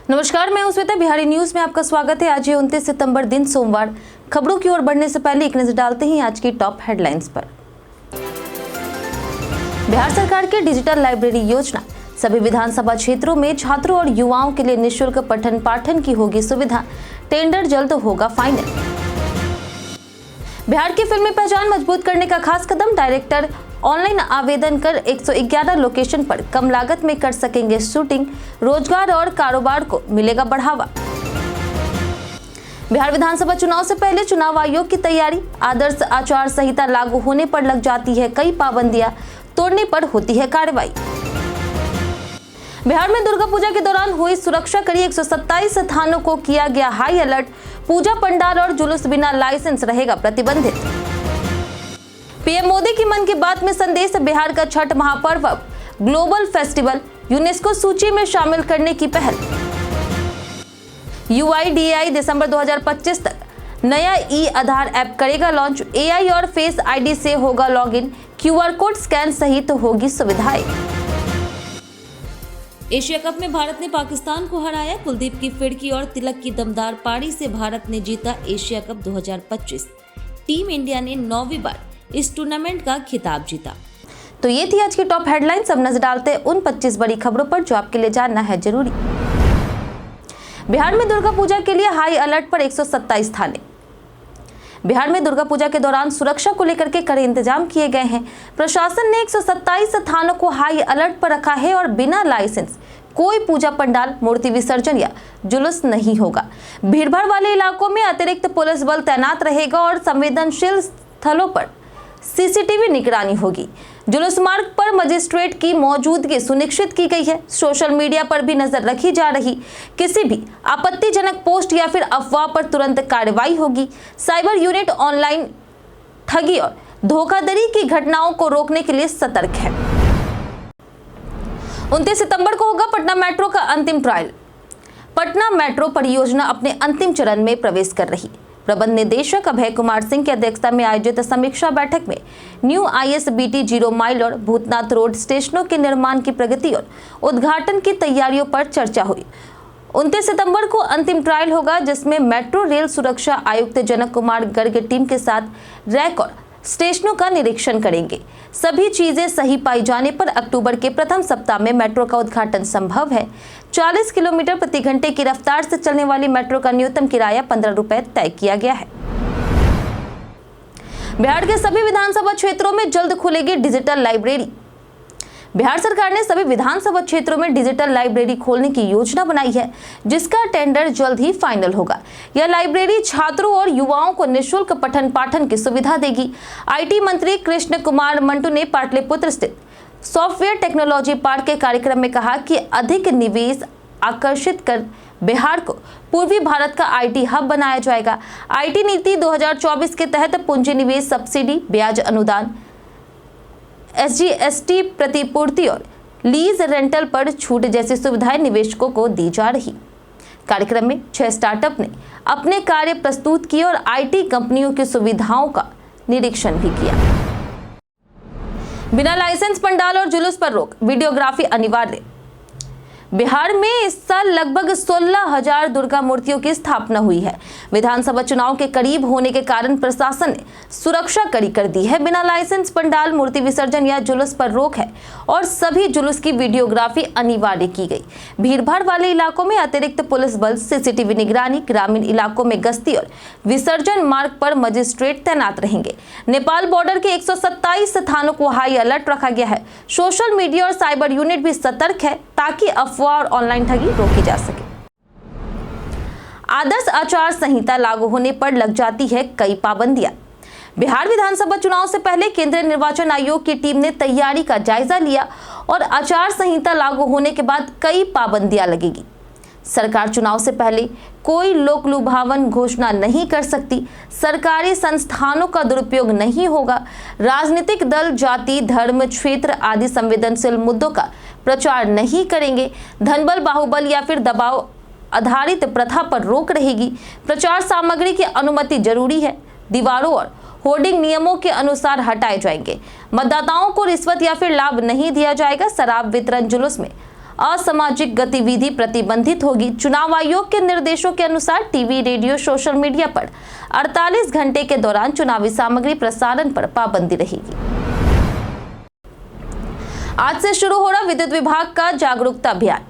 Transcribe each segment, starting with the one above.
नमस्कार, मैं हूं श्वेता। बिहारी न्यूज में आपका स्वागत है। आज है 29 सितंबर, दिन सोमवार। खबरों की ओर बढ़ने से पहले एक नजर डालते हैं आज की टॉप हेडलाइंस पर। बिहार सरकार की डिजिटल लाइब्रेरी योजना, सभी विधानसभा क्षेत्रों में छात्रों और युवाओं के लिए निःशुल्क पठन पाठन की होगी सुविधा। टेंडर जल्द होगा फाइनल। बिहार की फिल्मी पहचान मजबूत करने का खास कदम, डायरेक्टर ऑनलाइन आवेदन कर 111 लोकेशन पर कम लागत में कर सकेंगे शूटिंग। रोजगार और कारोबार को मिलेगा बढ़ावा। बिहार विधानसभा चुनाव से पहले चुनाव आयोग की तैयारी, आदर्श आचार संहिता लागू होने पर लग जाती है कई पाबंदियां, तोड़ने पर होती है कार्रवाई। बिहार में दुर्गा पूजा के दौरान हुई सुरक्षा कड़ी, 127 थानों को किया गया हाई अलर्ट। पूजा पंडाल और जुलूस बिना लाइसेंस रहेगा प्रतिबंधित। पीएम मोदी की मन की बात में संदेश, बिहार का छठ महापर्व ग्लोबल फेस्टिवल यूनेस्को सूची में शामिल करने की पहल। UIDAI दिसंबर 2025 तक नया ई आधार ऐप करेगा लॉन्च। AI और फेस ID से होगा लॉगिन, QR कोड स्कैन सहित होगी सुविधाएं। एशिया कप में भारत ने पाकिस्तान को हराया। कुलदीप की फिड़की और तिलक की दमदार पारी से भारत ने जीता एशिया कप 2025। टीम इंडिया ने 9वीं बार इस टूर्नामेंट का खिताब जीता। तो ये थी आज की टॉप हेडलाइंस। अब नजर डालते हैं उन 25 बड़ी खबरों पर जो आपके लिए जानना है जरूरी। बिहार में दुर्गा पूजा के लिए हाई अलर्ट पर 127 थाने। बिहार में दुर्गा पूजा के दौरान सुरक्षा को लेकर के कड़े इंतजाम किए गए हैं। प्रशासन ने 127 थानों को हाई अलर्ट पर रखा है और बिना लाइसेंस कोई पूजा पंडाल, मूर्ति विसर्जन या जुलूस नहीं होगा। भीड़भाड़ वाले इलाकों में अतिरिक्त पुलिस बल तैनात रहेगा और संवेदनशील स्थलों पर CCTV निगरानी होगी। जुलूस मार्ग पर मजिस्ट्रेट की मौजूदगी सुनिश्चित की गई है। सोशल मीडिया पर भी नजर रखी जा रही। किसी भी आपत्तिजनक पोस्ट या फिर अफवाह पर तुरंत कार्रवाई होगी। साइबर यूनिट ऑनलाइन ठगी और धोखाधड़ी की घटनाओं को रोकने के लिए सतर्क है। 29 सितंबर को होगा पटना मेट्रो का अंतिम ट्रायल। पटना मेट्रो परियोजना अपने अंतिम चरण में प्रवेश कर रही। प्रबंध निदेशक अभय कुमार सिंह की अध्यक्षता में आयोजित समीक्षा बैठक में न्यू ISBT 0 माइल और भूतनाथ रोड स्टेशनों के निर्माण की प्रगति और उद्घाटन की तैयारियों पर चर्चा हुई। 29 सितंबर को अंतिम ट्रायल होगा, जिसमें मेट्रो रेल सुरक्षा आयुक्त जनक कुमार गर्ग टीम के साथ रैक और स्टेशनों का निरीक्षण करेंगे। सभी चीजें सही पाई जाने पर अक्टूबर के प्रथम सप्ताह में मेट्रो का उद्घाटन संभव है। 40 किलोमीटर प्रति घंटे की रफ्तार से चलने वाली मेट्रो का न्यूनतम किराया 15 रुपए तय किया गया है। बिहार के सभी विधानसभा क्षेत्रों में जल्द खुलेगी डिजिटल लाइब्रेरी। बिहार सरकार ने सभी विधानसभा क्षेत्रों में डिजिटल लाइब्रेरी खोलने की योजना बनाई है, जिसका टेंडर जल्द ही फाइनल होगा। यह लाइब्रेरी छात्रों और युवाओं को निःशुल्क पठन पाठन की सुविधा देगी। IT मंत्री कृष्ण कुमार मंटू ने पाटलिपुत्र स्थित सॉफ्टवेयर टेक्नोलॉजी पार्क के कार्यक्रम में कहा कि अधिक निवेश आकर्षित कर बिहार को पूर्वी भारत का IT हब बनाया जाएगा। IT नीति 2024 के तहत पूंजी निवेश सब्सिडी, ब्याज अनुदान, SGST प्रतिपूर्ति और लीज रेंटल पर छूट जैसी सुविधाएं निवेशकों को दी जा रही। कार्यक्रम में 6 स्टार्टअप ने अपने कार्य प्रस्तुत किए और IT कंपनियों की सुविधाओं का निरीक्षण भी किया। बिना लाइसेंस पंडाल और जुलूस पर रोक, वीडियोग्राफी अनिवार्य। बिहार में इस साल लगभग 16,000 दुर्गा मूर्तियों की स्थापना हुई है। विधानसभा चुनाव के करीब होने के कारण प्रशासन ने सुरक्षा कड़ी कर दी है। बिना लाइसेंस पंडाल, मूर्ति विसर्जन या जुलूस पर रोक है और सभी जुलूस की वीडियोग्राफी अनिवार्य की गई। भीड़भाड़ वाले इलाकों में अतिरिक्त पुलिस बल, CCTV निगरानी, ग्रामीण इलाकों में गश्ती और विसर्जन मार्ग पर मजिस्ट्रेट तैनात रहेंगे। नेपाल बॉर्डर के 127 थानों को हाई अलर्ट रखा गया है। सोशल मीडिया और साइबर यूनिट भी सतर्क है ताकि अफवाह और ऑनलाइन ठगी रोकी जा सके। आदर्श आचार संहिता लागू होने पर लग जाती है कई पाबंदियां। बिहार विधानसभा चुनाव से पहले केंद्रीय निर्वाचन आयोग की टीम ने तैयारी का जायजा लिया और आचार संहिता लागू होने के बाद कई पाबंदियां लगेगी। सरकार चुनाव से पहले कोई लोक लुभावन घोषणा नहीं कर सकती। सरकारी संस्थानों का दुरुपयोग नहीं होगा। राजनीतिक दल जाति, धर्म, क्षेत्र आदि संवेदनशील मुद्दों का प्रचार नहीं करेंगे। धनबल, बाहुबल या फिर दबाव आधारित प्रथा पर रोक रहेगी। प्रचार सामग्री की अनुमति जरूरी है। दीवारों और होर्डिंग नियमों के अनुसार हटाए जाएंगे। मतदाताओं को रिश्वत या फिर लाभ नहीं दिया जाएगा। शराब वितरण, जुलूस में असामाजिक गतिविधि प्रतिबंधित होगी। चुनाव आयोग के निर्देशों के अनुसार टीवी, रेडियो, सोशल मीडिया पर 48 घंटे के दौरान चुनावी सामग्री प्रसारण पर पाबंदी रहेगी। आज से शुरू हो रहा विद्युत विभाग का जागरूकता अभियान।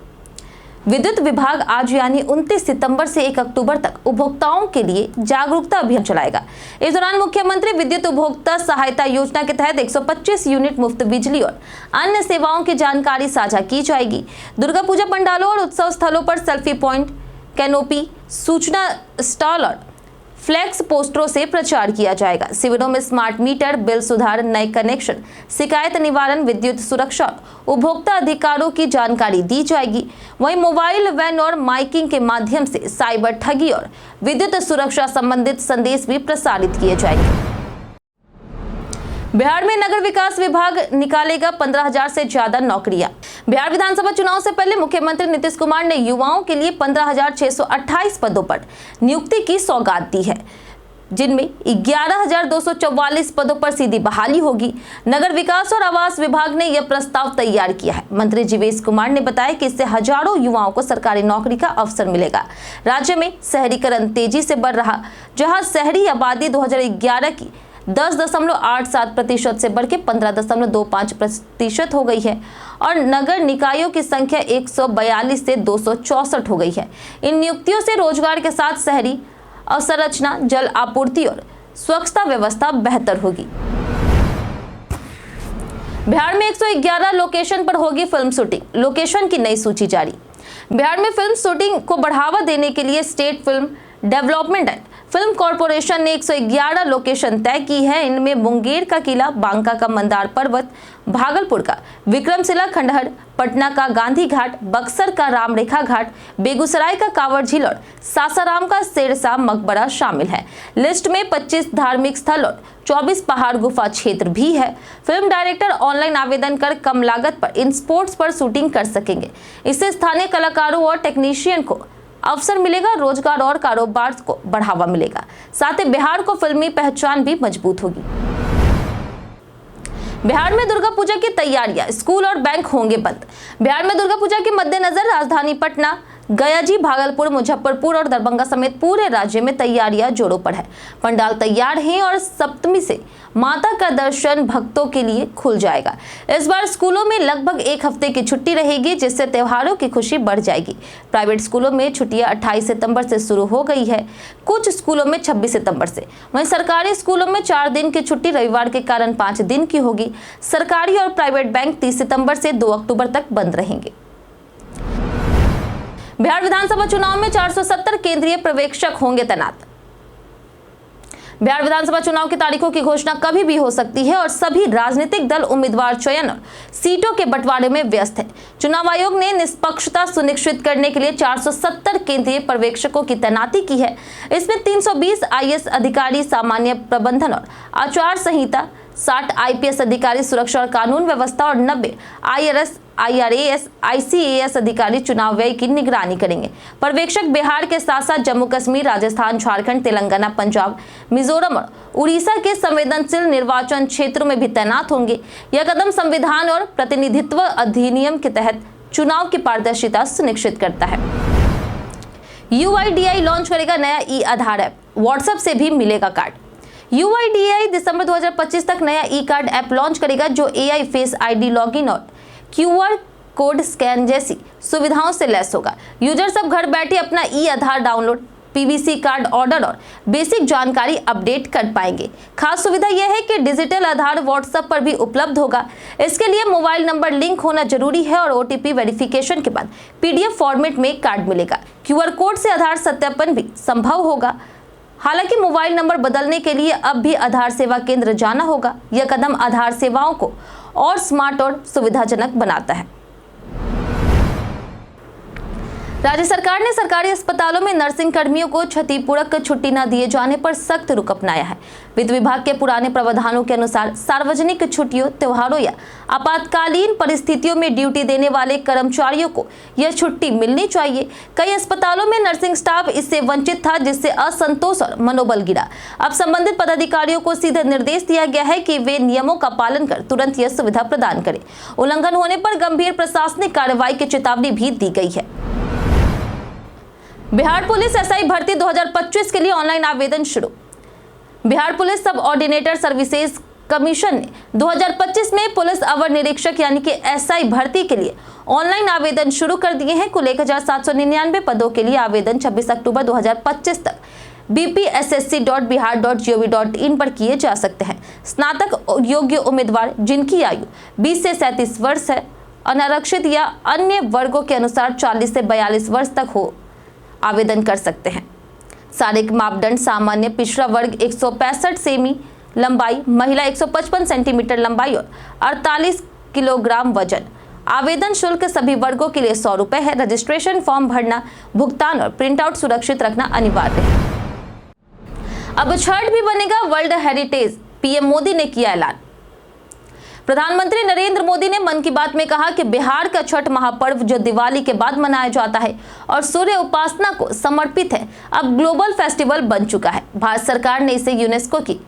विद्युत विभाग आज यानी 29 सितंबर से 1 अक्टूबर तक उपभोक्ताओं के लिए जागरूकता अभियान चलाएगा। इस दौरान मुख्यमंत्री विद्युत उपभोक्ता सहायता योजना के तहत 125 यूनिट मुफ्त बिजली और अन्य सेवाओं की जानकारी साझा की जाएगी। दुर्गा पूजा पंडालों और उत्सव स्थलों पर सेल्फी पॉइंट, कैनोपी, सूचना स्टॉल और फ्लैक्स पोस्टरों से प्रचार किया जाएगा। शिविरों में स्मार्ट मीटर, बिल सुधार, नए कनेक्शन, शिकायत निवारण, विद्युत सुरक्षा, उपभोक्ता अधिकारों की जानकारी दी जाएगी। वहीं मोबाइल वैन और माइकिंग के माध्यम से साइबर ठगी और विद्युत सुरक्षा संबंधित संदेश भी प्रसारित किए जाएंगे। बिहार में नगर विकास विभाग निकालेगा 15,000 से ज्यादा नौकरियां। बिहार विधानसभा चुनाव से पहले मुख्यमंत्री नीतीश कुमार ने युवाओं के लिए 15,628 पदों पर नियुक्ति की सौगात दी है, जिनमें 11,244 पदों पर सीधी बहाली होगी। नगर विकास और आवास विभाग ने यह प्रस्ताव तैयार किया है। मंत्री जीवेश कुमार ने बताया कि इससे हजारों युवाओं को सरकारी नौकरी का अवसर मिलेगा। राज्य में शहरीकरण तेजी से बढ़ रहा, जहां शहरी आबादी 2011 की 10.87% से बढ़ के 15.25% हो गई है और नगर निकायों की संख्या 142 से 264 हो गई है। इन नियुक्तियों से रोजगार के साथ शहरी अवसंरचना, जल आपूर्ति और स्वच्छता व्यवस्था बेहतर होगी। बिहार में 111 लोकेशन पर होगी फिल्म शूटिंग। लोकेशन की नई सूची जारी। बिहार में फिल्म शूटिंग को बढ़ावा देने के लिए state film development and film corporation ने 111 लोकेशन तय की है। इनमें मुंगेर का किला, बांका का मंदार पर्वत, भागलपुर का विक्रमशिला खंडहर, पटना का गांधी घाट, बक्सर का रामरेखा घाट, बेगूसराय का कांवड़ झील और सासाराम का शेरशाह मकबरा शामिल है। लिस्ट में 25 धार्मिक स्थल और 24 पहाड़ गुफा क्षेत्र भी है। फिल्म डायरेक्टर ऑनलाइन आवेदन कर कम लागत पर इन स्पॉट्स पर शूटिंग कर सकेंगे। इससे स्थानीय कलाकारों और टेक्नीशियन को अवसर मिलेगा, रोजगार और कारोबार को बढ़ावा मिलेगा। साथ ही बिहार को फिल्मी पहचान भी मजबूत होगी। बिहार में दुर्गा पूजा की तैयारियां, स्कूल और बैंक होंगे बंद। बिहार में दुर्गा पूजा के मद्देनजर राजधानी पटना, गया जी, भागलपुर, मुजफ्फरपुर और दरभंगा समेत पूरे राज्य में तैयारियां जोरों पर है। पंडाल तैयार हैं और सप्तमी से माता का दर्शन भक्तों के लिए खुल जाएगा। इस बार स्कूलों में लगभग 1 हफ्ते की छुट्टी रहेगी, जिससे त्योहारों की खुशी बढ़ जाएगी। प्राइवेट स्कूलों में छुट्टियां 28 सितंबर से शुरू हो गई है, कुछ स्कूलों में 26 सितंबर से। वहीं सरकारी स्कूलों में 4 दिन की छुट्टी रविवार के कारण 5 दिन की होगी। सरकारी और प्राइवेट बैंक 30 सितंबर से 2 अक्टूबर तक बंद रहेंगे। बिहार विधानसभा चुनाव में 470 केंद्रीय पर्यवेक्षक होंगे तैनात। बिहार विधानसभा चुनाव की तारीखों की घोषणा कभी भी हो सकती है और सभी राजनीतिक दल उम्मीदवार चयन और सीटों के बंटवारे में व्यस्त है। चुनाव आयोग ने निष्पक्षता सुनिश्चित करने के लिए 470 केंद्रीय पर्यवेक्षकों की तैनाती की है। इसमें 320 IAS अधिकारी सामान्य प्रबंधन और आचार संहिता, 60 IPS अधिकारी सुरक्षा और कानून व्यवस्था और 90 IRAS, ICAS अधिकारी चुनाव व्यय की निगरानी करेंगे। पर्यवेक्षक बिहार के साथ साथ जम्मू कश्मीर, राजस्थान, झारखंड, तेलंगाना, पंजाब, मिजोरम और उड़ीसा के संवेदनशील निर्वाचन क्षेत्रों में भी तैनात होंगे। यह कदम संविधान और प्रतिनिधित्व अधिनियम के तहत चुनाव की पारदर्शिता सुनिश्चित करता है। UIDAI लॉन्च करेगा नया ई-आधार ऐप, व्हाट्सएप से भी मिलेगा कार्ड। UIDAI दिसंबर 2025 तक नया ई-कार्ड ऐप लॉन्च करेगा, जो AI फेस ID लॉगिन और QR कोड स्कैन जैसी सुविधाओं से लैस होगा। यूजर सब घर बैठे अपना ई-आधार डाउनलोड, PVC कार्ड ऑर्डर और बेसिक जानकारी अपडेट कर पाएंगे। खास सुविधा यह है कि डिजिटल आधार व्हाट्सएप पर भी उपलब्ध होगा। इसके लिए मोबाइल नंबर लिंक होना जरूरी है और OTP वेरिफिकेशन के बाद PDF फॉर्मेट में कार्ड मिलेगा। QR कोड से आधार सत्यापन भी संभव होगा। हालांकि मोबाइल नंबर बदलने के लिए अब भी आधार सेवा केंद्र जाना होगा। यह कदम आधार सेवाओं को और स्मार्ट और सुविधाजनक बनाता है। राज्य सरकार ने सरकारी अस्पतालों में नर्सिंग कर्मियों को क्षतिपूरक छुट्टी न दिए जाने पर सख्त रुख अपनाया है। वित्त विभाग के पुराने प्रावधानों के अनुसार सार्वजनिक छुट्टियों, त्योहारों या आपातकालीन परिस्थितियों में ड्यूटी देने वाले कर्मचारियों को यह छुट्टी मिलनी चाहिए। कई अस्पतालों में नर्सिंग स्टाफ इससे वंचित था, जिससे असंतोष और मनोबल गिरा। अब संबंधित पदाधिकारियों को सीधे निर्देश दिया गया है कि वे नियमों का पालन कर तुरंत यह सुविधा प्रदान करें। उल्लंघन होने पर गंभीर प्रशासनिक कार्रवाई की चेतावनी भी दी गई है। बिहार पुलिस एसआई भर्ती 2025 के लिए ऑनलाइन आवेदन शुरू। बिहार पुलिस सब ऑर्डिनेटर सर्विसेज कमीशन ने 2025 में पुलिस अवर निरीक्षक यानी कि एसआई भर्ती के लिए ऑनलाइन आवेदन शुरू कर दिए हैं। कुल 1799 पदों के लिए आवेदन 26 अक्टूबर 2025 तक bpssc.bihar.gov.in पर किए जा सकते हैं। स्नातक योग्य उम्मीदवार जिनकी आयु 20 से 37 वर्ष है, अनारक्षित या अन्य वर्गों के अनुसार 40 से 42 वर्ष तक हो आवेदन कर सकते हैं। शारीरिक मापदंड सामान्य पिछड़ा वर्ग 165 सेमी लंबाई, महिला 155 सेंटीमीटर लंबाई और 48 किलोग्राम वजन। आवेदन शुल्क सभी वर्गों के लिए 100 रुपए है। रजिस्ट्रेशन फॉर्म भरना, भुगतान और प्रिंट आउट सुरक्षित रखना अनिवार्य है। अब छठ भी बनेगा वर्ल्ड हेरिटेज, पीएम मोदी ने किया ऐलान। प्रधानमंत्री नरेंद्र मोदी ने मन की बात में कहा कि बिहार का छठ महापर्व जो दिवाली के बाद मनाया जाता है और सूर्य उपासना को समर्पित है, अब ग्लोबल फेस्टिवल बन चुका है। भारत सरकार ने इसे यूनेस्को की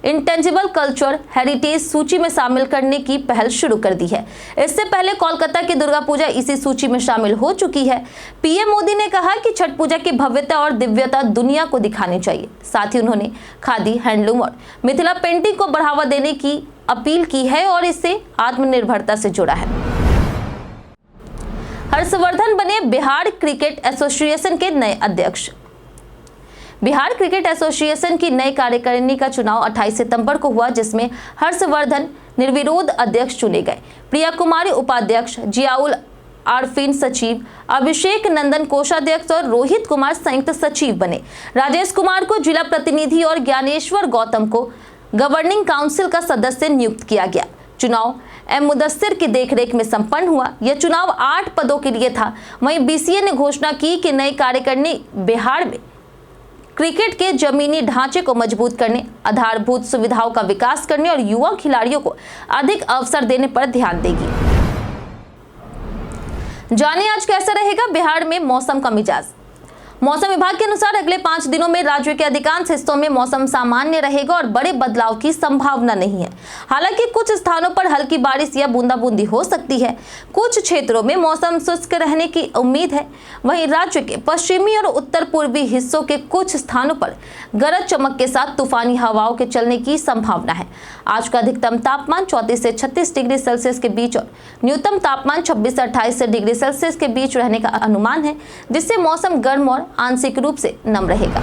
इंटेंजिबल कल्चर हेरिटेज सूची में शामिल करने की पहल शुरू कर दी है। इससे पहले कोलकाता की दुर्गा पूजा इसी सूची में शामिल हो चुकी है। पीएम मोदी ने कहा कि छठ पूजा की भव्यता और दिव्यता दुनिया को दिखानी चाहिए। साथ ही उन्होंने खादी, हैंडलूम और मिथिला पेंटिंग को बढ़ावा देने की अपील की है और इससे आत्मनिर्भरता से जुड़ा है। हर्षवर्धन बने बिहार क्रिकेट एसोसिएशन के नए अध्यक्ष। बिहार क्रिकेट एसोसिएशन की नई कार्यकारिणी का चुनाव 28 सितंबर को हुआ, जिसमें हर्षवर्धन निर्विरोध अध्यक्ष चुने गए। प्रिया कुमारी उपाध्यक्ष, जियाउल आरफीन सचिव, अभिषेक नंदन कोषाध्यक्ष और रोहित कुमार संयुक्त सचिव बने। राजेश कुमार को जिला प्रतिनिधि और ज्ञानेश्वर गौतम को गवर्निंग काउंसिल का सदस्य नियुक्त किया गया। चुनाव एम मुदस्सिर की देखरेख में संपन्न हुआ। यह चुनाव 8 पदों के लिए था। वहीं बीसीए ने घोषणा की कि नई कार्यकारिणी बिहार में क्रिकेट के जमीनी ढांचे को मजबूत करने, आधारभूत सुविधाओं का विकास करने और युवा खिलाड़ियों को अधिक अवसर देने पर ध्यान देगी। जानिए आज कैसा रहेगा बिहार में मौसम का मिजाज। मौसम विभाग के अनुसार अगले 5 दिनों में राज्य के अधिकांश हिस्सों में मौसम सामान्य रहेगा और बड़े बदलाव की संभावना नहीं है। हालांकि कुछ स्थानों पर हल्की बारिश या बूंदाबूंदी हो सकती है। कुछ क्षेत्रों में मौसम शुष्क रहने की उम्मीद है। वहीं राज्य के पश्चिमी और उत्तर पूर्वी हिस्सों के कुछ स्थानों पर गरज चमक के साथ तूफानी हवाओं के चलने की संभावना है। आज का अधिकतम तापमान 34 से 36 डिग्री सेल्सियस के बीच और न्यूनतम तापमान 26 से 28 डिग्री सेल्सियस के बीच रहने का अनुमान है, जिससे मौसम गर्म और आंशिक रूप से नम रहेगा।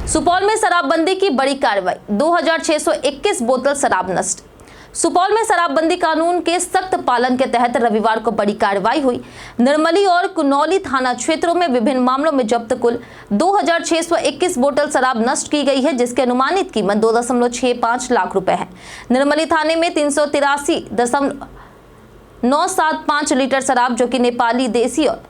सुपौल में शराबबंदी की बड़ी कार्रवाई, 2621 बोतल शराब नष्ट। सुपौल में शराबबंदी कानून के सख्त पालन के तहत रविवार को बड़ी कार्रवाई हुई। निर्मली और कुनौली थाना क्षेत्रों में विभिन्न मामलों में जब्त कुल 2621 बोतल शराब नष्ट की गई है, जिसकी अनुमानित कीमत 2.65 लाख रुपए है। निर्मली थाने में 383.975 लीटर शराब जो कि नेपाली, देसी और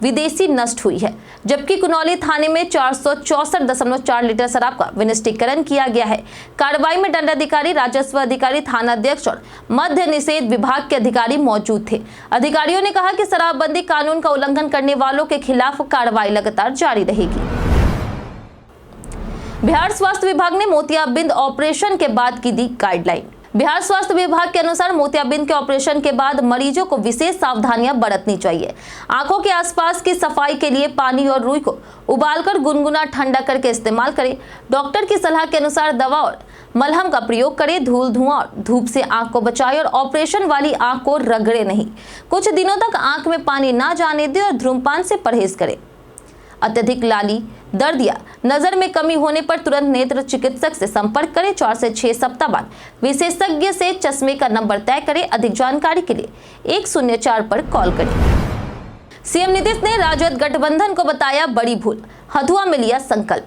विदेशी नष्ट हुई है, जबकि कुनौली थाने में 464.4 लीटर शराब का विनिष्टीकरण किया गया है। कार्रवाई में दंडाधिकारी, राजस्व अधिकारी, थाना अध्यक्ष और मद्य निषेध विभाग के अधिकारी मौजूद थे। अधिकारियों ने कहा कि शराबबंदी कानून का उल्लंघन करने वालों के खिलाफ कार्रवाई लगातार जारी रहेगी। बिहार स्वास्थ्य विभाग ने मोतियाबिंद ऑपरेशन के बाद की दी गाइडलाइन। बिहार स्वास्थ्य विभाग के अनुसार मोतियाबिंद के ऑपरेशन के बाद मरीजों को विशेष सावधानियां बरतनी चाहिए। आंखों के आसपास की सफाई के लिए पानी और रुई को उबालकर गुनगुना ठंडा करके इस्तेमाल करें। डॉक्टर की सलाह के अनुसार दवा और मलहम का प्रयोग करें। धूल, धुआं और धूप से आंख को बचाएं और ऑपरेशन वाली आंख को रगड़े नहीं। कुछ दिनों तक आंख में पानी ना जाने दें और धूम्रपान से परहेज करें। अत्यधिक लाली, दर्द या नजर में कमी होने पर तुरंत नेत्र चिकित्सक से संपर्क करें। 4 से 6 सप्ताह बाद विशेषज्ञ से चश्मे का नंबर तय करें। अधिक जानकारी के लिए 104 पर कॉल करें। सीएम नीतीश ने राजद गठबंधन को बताया बड़ी भूल, हथुआ में लिया संकल्प।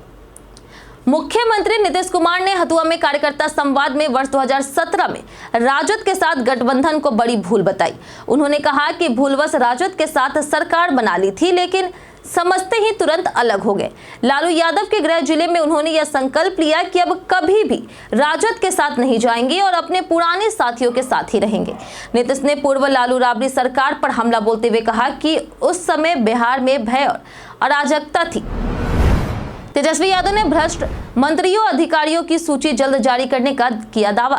मुख्यमंत्री नीतीश कुमार ने हथुआ में कार्यकर्ता संवाद में वर्ष 2017 में राजद के साथ गठबंधन को बड़ी भूल बताई। उन्होंने कहा कि भूलवश राजद के साथ सरकार बना ली थी, लेकिन समझते ही तुरंत अलग हो गए। लालू यादव के गृह जिले में उन्होंने यह संकल्प लिया कि अब कभी भी राजद के साथ नहीं जाएंगे और अपने पुराने साथियों के साथ ही रहेंगे। नीतीश ने पूर्व लालू राबड़ी सरकार पर हमला बोलते हुए कहा कि उस समय बिहार में भय और अराजकता थी। तेजस्वी यादव ने भ्रष्ट मंत्रियों अधिकारियों की सूची जल्द जारी करने का किया दावा।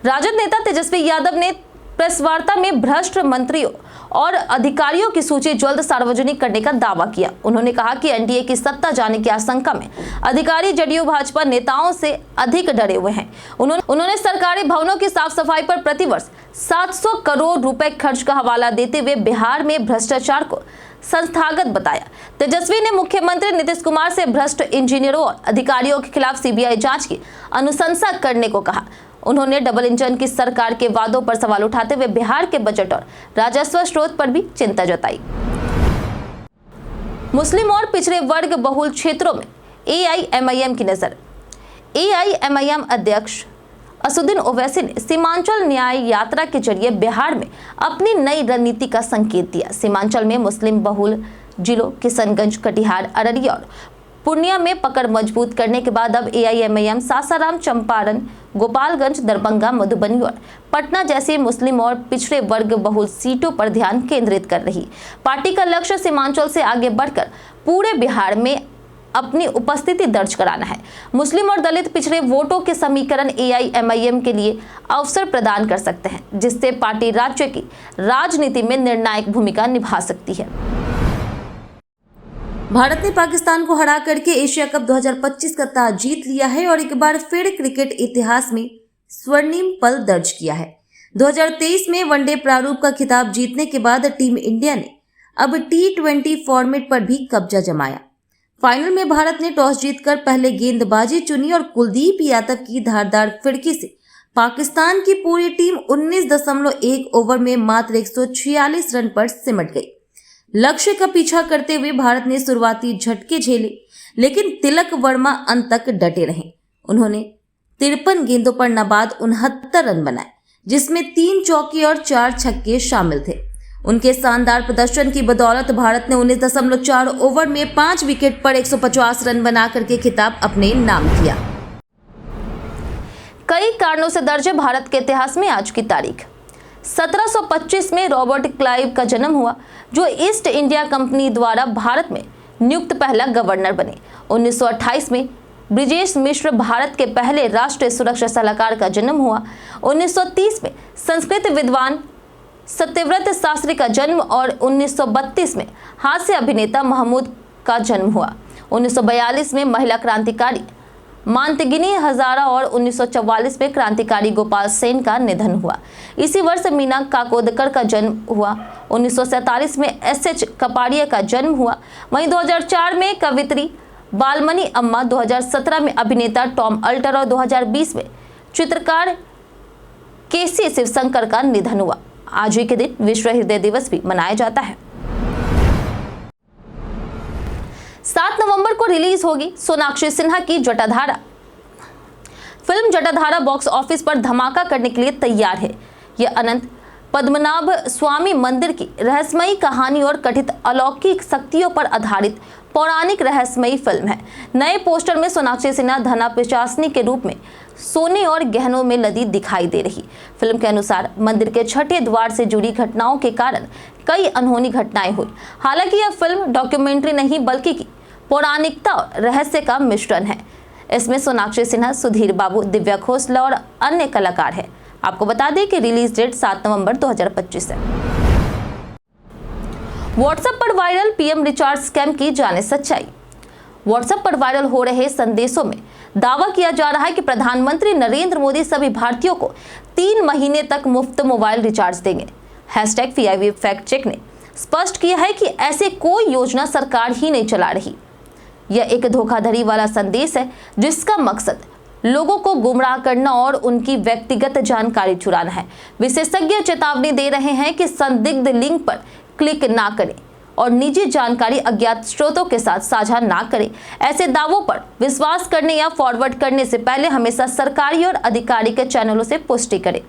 राजद नेता तेजस्वी यादव ने प्रेस वार्ता में भ्रष्ट मंत्रियों और अधिकारियों की सूची जल्द सार्वजनिक करने का दावा किया। उन्होंने कहा कि एनडीए की सत्ता जाने की आशंका में अधिकारी जदयू भाजपा नेताओं से अधिक डरे हुए हैं। उन्होंने सरकारी भवनों की साफ सफाई पर प्रतिवर्ष 700 करोड़ रुपए खर्च का हवाला देते हुए बिहार में भ्रष्टाचार को संस्थागत बताया। तेजस्वी ने मुख्यमंत्री नीतीश कुमार से भ्रष्ट इंजीनियरों और अधिकारियों के खिलाफ सीबीआई जांच की अनुशंसा करने को कहा। उन्होंने डबल इंजन की सरकार के वादों पर सवाल उठाते हुए बिहार के बजट और राजस्व स्रोत पर भी चिंता जताई। मुस्लिम और पिछड़े वर्ग बहुल क्षेत्रों में एआईएमआईएम की नजर। एआईएमआईएम अध्यक्ष असदुद्दीन ओवैसी ने सीमांचल न्याय यात्रा के जरिए बिहार में अपनी नई रणनीति का संकेत दिया। सीमांचल में मुस्लिम बहुल जिलों किशनगंज, कटिहार, अररिया और पूर्णिया में पकड़ मजबूत करने के बाद अब एआईएमआईएम सासाराम, चंपारण, गोपालगंज, दरभंगा, मधुबनी और पटना जैसी मुस्लिम और पिछड़े वर्ग बहुल सीटों पर ध्यान केंद्रित कर रही। पार्टी का लक्ष्य सीमांचल से आगे बढ़कर पूरे बिहार में अपनी उपस्थिति दर्ज कराना है। मुस्लिम और दलित पिछड़े वोटों के समीकरण एआईएमआईएम के लिए अवसर प्रदान कर सकते हैं, जिससे पार्टी राज्य की राजनीति में निर्णायक भूमिका निभा सकती है। भारत ने पाकिस्तान को हरा करके एशिया कप 2025 का ताज जीत लिया है और एक बार फिर क्रिकेट इतिहास में स्वर्णिम पल दर्ज किया है। 2023 में वनडे प्रारूप का खिताब जीतने के बाद टीम इंडिया ने अब T20 फॉर्मेट पर भी कब्जा जमाया। फाइनल में भारत ने टॉस जीतकर पहले गेंदबाजी चुनी और कुलदीप यादव की धारदार फिरकी से पाकिस्तान की पूरी टीम 19.1 ओवर में मात्र 146 रन पर सिमट गई। लक्ष्य का पीछा करते हुए भारत ने शुरुआती झटके झेले, लेकिन तिलक वर्मा अंत तक डटे रहे। उन्होंने 53 गेंदों पर नाबाद 69 रन बनाए, जिसमें 3 चौके और 4 छक्के शामिल थे। उनके शानदार प्रदर्शन की बदौलत भारत ने 19.4 ओवर में 5 विकेट पर 150 रन बना करके खिताब अपने नाम किया। कई कारणों से दर्ज है भारत के इतिहास में आज की तारीख। 1725 में रॉबर्ट क्लाइव का जन्म हुआ, जो ईस्ट इंडिया कंपनी द्वारा भारत में नियुक्त पहला गवर्नर बने। 1928 में ब्रिजेश मिश्र भारत के पहले राष्ट्रीय सुरक्षा सलाहकार का जन्म हुआ। 1930 में संस्कृत विद्वान सत्यव्रत शास्त्री का जन्म और 1932 में हास्य अभिनेता महमूद का जन्म हुआ। 1942 में महिला क्रांतिकारी मांतगिनी हजारा और 1944 में क्रांतिकारी गोपाल सेन का निधन हुआ। इसी वर्ष मीना काकोदकर का जन्म हुआ। 1947 में एसएच कपाड़िया का जन्म हुआ। वहीं 2004 में कवित्री बालमणि अम्मा, 2017 में अभिनेता टॉम अल्टर और 2020 में चित्रकार केसी शिवशंकर का निधन हुआ। आज ही के दिन विश्व हृदय दिवस भी मनाया जाता है। 7 नवंबर को रिलीज होगी सोनाक्षी सिन्हा की Jatadhara. Film Jatadhara box office पर धमाका करने के लिए तैयार है। यह अनंत पद्मनाभ स्वामी मंदिर की रहस्यमयी कहानी और कथित अलौकिक शक्तियों पर आधारित पौराणिक रहस्यमयी फिल्म है। नए पोस्टर में सोनाक्षी सिन्हा धना पिशाचनी के रूप में सोने और गहनों में लदी दिखाई दे रही। फिल्म के अनुसार मंदिर के छठे द्वार से जुड़ी घटनाओं के कारण कई अनहोनी घटनाएं हुई। हालांकि यह फिल्म डॉक्यूमेंट्री नहीं बल्कि पौराणिकता और रहस्य का मिश्रण है। इसमें सोनाक्षी सिन्हा, सुधीर बाबू, दिव्या खोसला और अन्य कलाकार हैं। आपको बता दें कि रिलीज डेट 7 नवंबर 2025 है। व्हाट्सएप पर वायरल पीएम रिचार्ज स्कैम की जाने सच्चाई। व्हाट्सएप पर वायरल हो रहे संदेशों में दावा किया जा रहा है कि प्रधानमंत्री नरेंद्र मोदी सभी भारतीयों को 3 महीने तक मुफ्त मोबाइल रिचार्ज देंगे। #PIV फैक्ट चेक ने स्पष्ट किया है कि ऐसी कोई योजना सरकार ही नहीं चला रही। यह एक धोखाधड़ी वाला संदेश है, जिसका मकसद लोगों को गुमराह करना और उनकी व्यक्तिगत जानकारी चुराना है। विशेषज्ञ चेतावनी दे रहे हैं कि संदिग्ध लिंक पर क्लिक ना करें और निजी जानकारी अज्ञात स्रोतों के साथ साझा ना करें। ऐसे दावों पर विश्वास करने या फॉरवर्ड करने से पहले हमेशा सरकारी और आधिकारिक चैनलों से पुष्टि करें।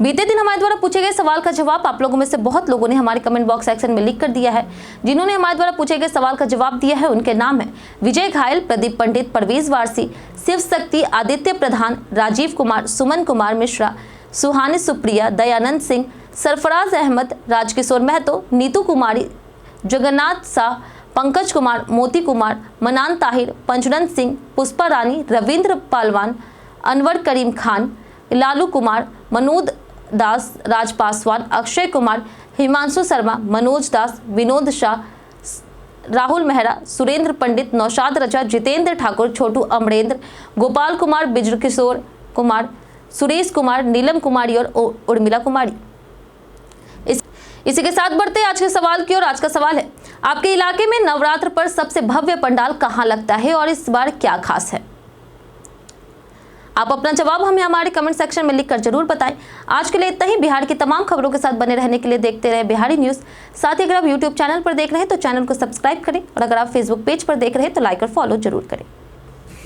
बीते दिन हमारे द्वारा पूछे गए सवाल का जवाब आप लोगों में से बहुत लोगों ने हमारे कमेंट बॉक्स सेक्शन में लिख कर दिया है। जिन्होंने हमारे द्वारा पूछे गए सवाल का जवाब दिया है उनके नाम है विजय घायल, प्रदीप पंडित, परवेज वारसी, शिव शक्ति, आदित्य प्रधान, राजीव कुमार, सुमन कुमार मिश्रा, सुहानी सुप्रिया, दयानंद सिंह, सरफराज अहमद, राजकिशोर महतो, नीतू कुमारी, जगन्नाथ शाह, पंकज कुमार, मोती कुमार, मनान ताहिर, पंचनंद सिंह, पुष्पा रानी, रविंद्र पालवान, अनवर करीम खान, लालू कुमार, मनोज दास, राज पासवान, अक्षय कुमार, हिमांशु शर्मा, मनोज दास, विनोद शाह, राहुल मेहरा, सुरेंद्र पंडित, नौशाद रजा, जितेंद्र ठाकुर, छोटू अमरेंद्र, गोपाल कुमार, बिजकिशोर कुमार, सुरेश कुमार, नीलम कुमारी और उर्मिला कुमारी। इसी के साथ बढ़ते आज के सवाल की ओर। आज का सवाल है, आपके इलाके में नवरात्र पर सबसे भव्य पंडाल कहां लगता है और इस बार क्या खास है? आप अपना जवाब हमें हमारे कमेंट सेक्शन में लिखकर जरूर बताएं। आज के लिए इतना ही। बिहार की तमाम खबरों के साथ बने रहने के लिए देखते रहे बिहारी न्यूज़। साथ ही अगर आप यूट्यूब चैनल पर देख रहे हैं तो चैनल को सब्सक्राइब करें और अगर आप फेसबुक पेज पर देख रहे हैं तो लाइक और फॉलो जरूर करें।